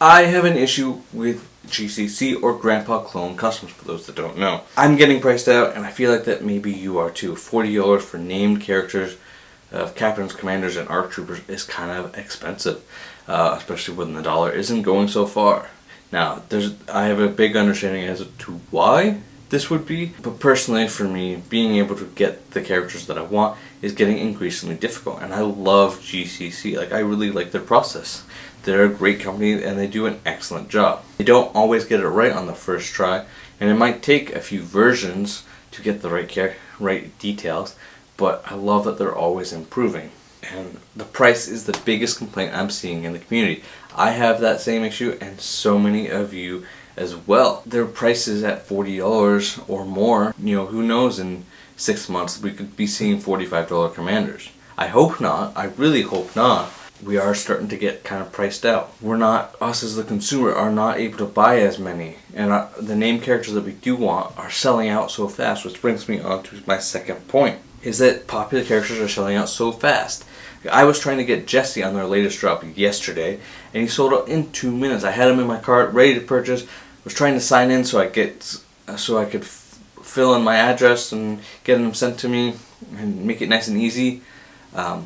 I have an issue with GCC or grandpaclonecustoms, for those that don't know. I'm getting priced out, and I feel like that maybe you are too. $40 for named characters of captains, commanders, and ARC troopers is kind of expensive, especially when the dollar isn't going so far. Now, I have a big understanding as to why this would be, but personally for me, being able to get the characters that I want is getting increasingly difficult, and I love GCC. Like, I really like their process. They're a great company and they do an excellent job. They don't always get it right on the first try, and it might take a few versions to get the right details, but I love that they're always improving. And the price is the biggest complaint I'm seeing in the community. I have that same issue, and so many of you as well. Their prices at $40 or more. You know, who knows, in 6 months we could be seeing $45 commanders. I hope not. I really hope not. We are starting to get kind of priced out. Us as the consumer are not able to buy as many, and the name characters that we do want are selling out so fast, which brings me on to my second point, is that popular characters are selling out so fast. I was trying to get Jesse on their latest drop yesterday, and he sold out in 2 minutes. I had him in my cart, ready to purchase. Was trying to sign in so I could fill in my address and get them sent to me and make it nice and easy.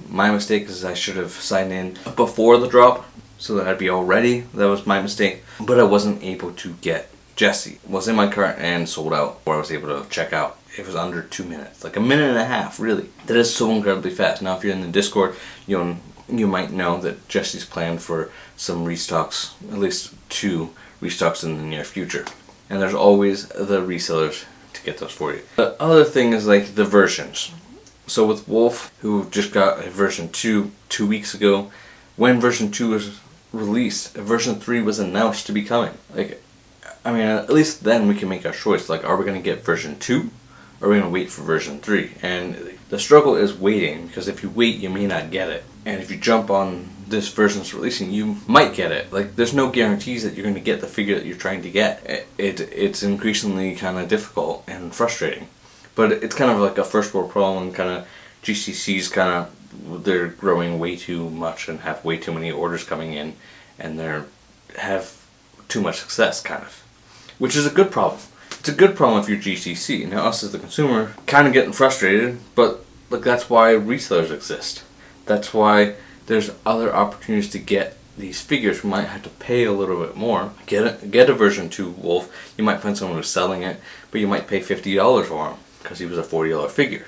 My mistake is I should have signed in before the drop so that I'd be all ready. That was my mistake. But I wasn't able to get Jesse. It was in my cart and sold out, or I was able to check out. It was under 2 minutes, like a minute and a half, really. That is so incredibly fast. Now, if you're in the Discord, you might know that Jesse's planned for some restocks, at least 2 restocks in the near future. And there's always the resellers to get those for you. The other thing is like the versions. So with Wolf, who just got a version 2 weeks ago, when version 2 was released, version 3 was announced to be coming. Like, I mean, at least then we can make our choice. Like, are we going to get version 2? Or are we going to wait for version 3? And the struggle is waiting, because if you wait, you may not get it. And if you jump on this version's releasing, you might get it. Like, there's no guarantees that you're going to get the figure that you're trying to get. It's increasingly kind of difficult and frustrating. But it's kind of like a first world problem, and kind of GCC's kind of, they're growing way too much and have way too many orders coming in, and they have too much success, kind of. Which is a good problem. It's a good problem if you're GCC. Now, us as the consumer, kind of getting frustrated, but like, that's why resellers exist. That's why there's other opportunities to get these figures. We might have to pay a little bit more. Get a version 2 Wolf. You might find someone who's selling it, but you might pay $50 for him because he was a $40 figure.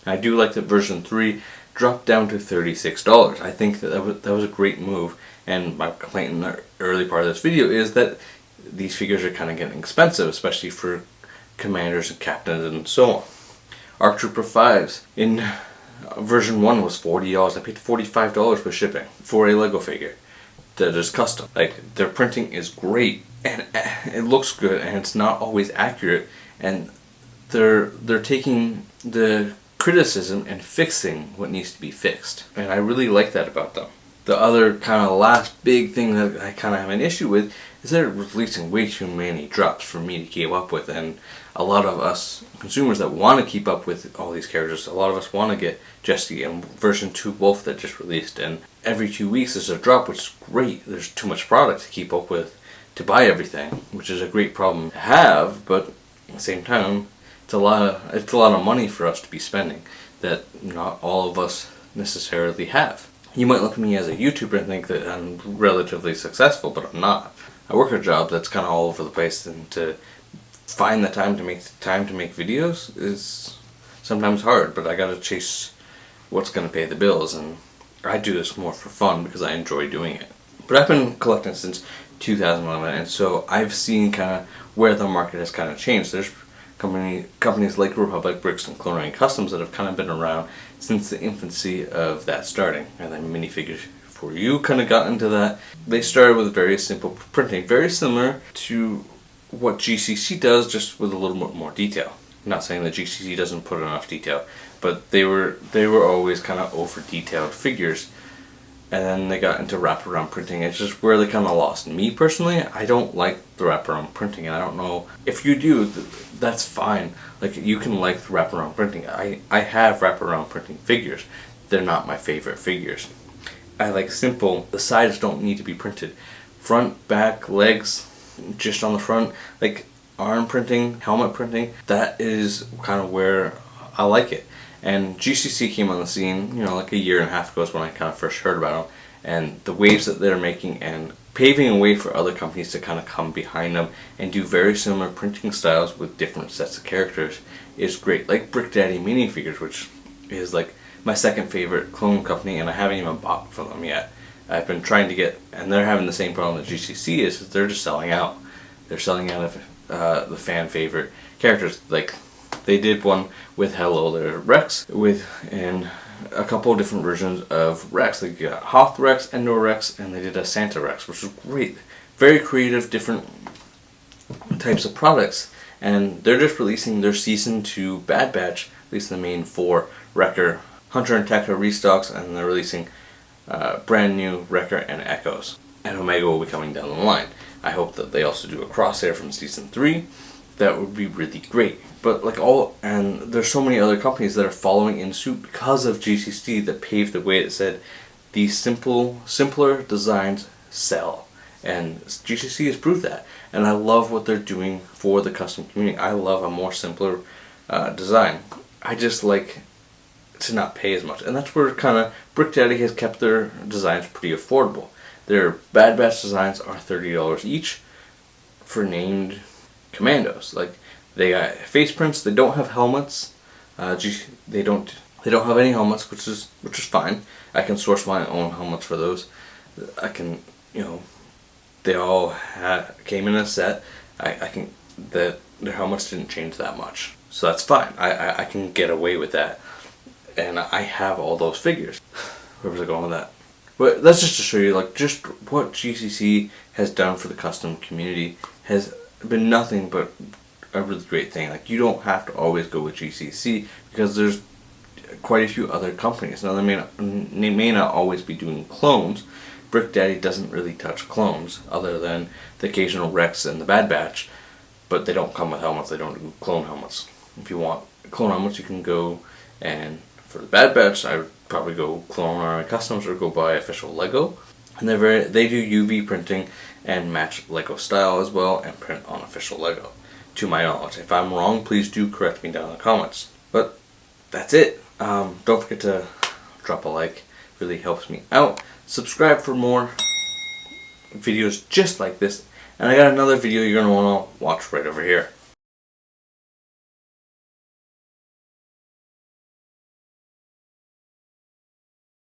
And I do like that version 3 dropped down to $36. I think that was a great move. And my complaint in the early part of this video is that these figures are kind of getting expensive, especially for commanders and captains and so on. ARC Trooper 5s in version 1 was $40. I paid $45 for shipping for a Lego figure that is custom. Like, their printing is great, and it looks good, and it's not always accurate, and they're taking the criticism and fixing what needs to be fixed, and I really like that about them. The other kind of last big thing that I kind of have an issue with is they're releasing way too many drops for me to keep up with, and a lot of us consumers that want to keep up with all these characters, a lot of us want to get Jesse and version 2 Wolf that just released, and every 2 weeks there's a drop, which is great. There's too much product to keep up with to buy everything, which is a great problem to have, but at the same time, it's a lot of money for us to be spending that not all of us necessarily have. You might look at me as a YouTuber and think that I'm relatively successful, but I'm not. I work a job that's kind of all over the place, and to find the time to make videos is sometimes hard, but I gotta chase what's gonna pay the bills, and I do this more for fun because I enjoy doing it. But I've been collecting since 2011, and so I've seen kind of where the market has kind of changed. There's companies like Republic Bricks and customcompqny that have kind of been around since the infancy of that starting, and then Minifigures for you kind of got into that. They started with very simple printing, very similar to what GCC does, just with a little bit more detail. I'm not saying that GCC doesn't put enough detail, but they were always kind of over detailed figures, and then they got into wraparound printing. It's just where they kind of lost. Me personally, I don't like the wraparound printing, and I don't know if you do. That's fine. Like, you can like the wraparound printing. I have wraparound printing figures. They're not my favorite figures. I like simple. The sides don't need to be printed front, back, legs, just on the front, like arm printing, helmet printing. That is kind of where I like it. And GCC came on the scene, you know, like a year and a half ago is when I kind of first heard about them, and the waves that they're making and paving a way for other companies to kind of come behind them and do very similar printing styles with different sets of characters is great. Like Brick Daddy Minifigures, which is like my second favorite clone company, and I haven't even bought from them yet. I've been trying to get, and they're having the same problem that GCC is they're just selling out. They're selling out of the fan favorite characters. Like they did one with Hello There Rex and a couple of different versions of Rex. They got Hoth Rex, Endor Rex, and they did a Santa Rex, which was great. Very creative, different types of products. And they're just releasing their Season 2 Bad Batch, releasing the main 4 Wrecker, Hunter and Tekka restocks, and they're releasing brand new Wrecker and Echoes. And Omega will be coming down the line. I hope that they also do a Crosshair from Season 3. That would be really great. But and there's so many other companies that are following in suit because of GCC that paved the way that said these simpler designs sell. And GCC has proved that. And I love what they're doing for the custom community. I love a more simpler design. I just like to not pay as much. And that's where kind of Brick Daddy has kept their designs pretty affordable. Their Bad Batch designs are $30 each for named commandos. Like they got face prints. They don't have helmets. They don't have any helmets, which is fine. I can source my own helmets for those. I can, you know, they all came in a set. Their helmets didn't change that much, so that's fine. I can get away with that, and I have all those figures. Where was I going with that? But that's just to show you, like, just what GCC has done for the custom community has been nothing but a really great thing. Like, you don't have to always go with GCC because there's quite a few other companies. Now, they may not always be doing clones. Brick Daddy doesn't really touch clones other than the occasional Rex and the Bad Batch, but they don't come with helmets. They don't do clone helmets. If you want clone helmets, you can go, and for the Bad Batch, I would probably go customcompqny or go buy official Lego. And they do UV printing and match Lego style as well and print on official Lego, to my knowledge. If I'm wrong, please do correct me down in the comments. But that's it. Don't forget to drop a like. It really helps me out. Subscribe for more videos just like this. And I got another video you're going to want to watch right over here.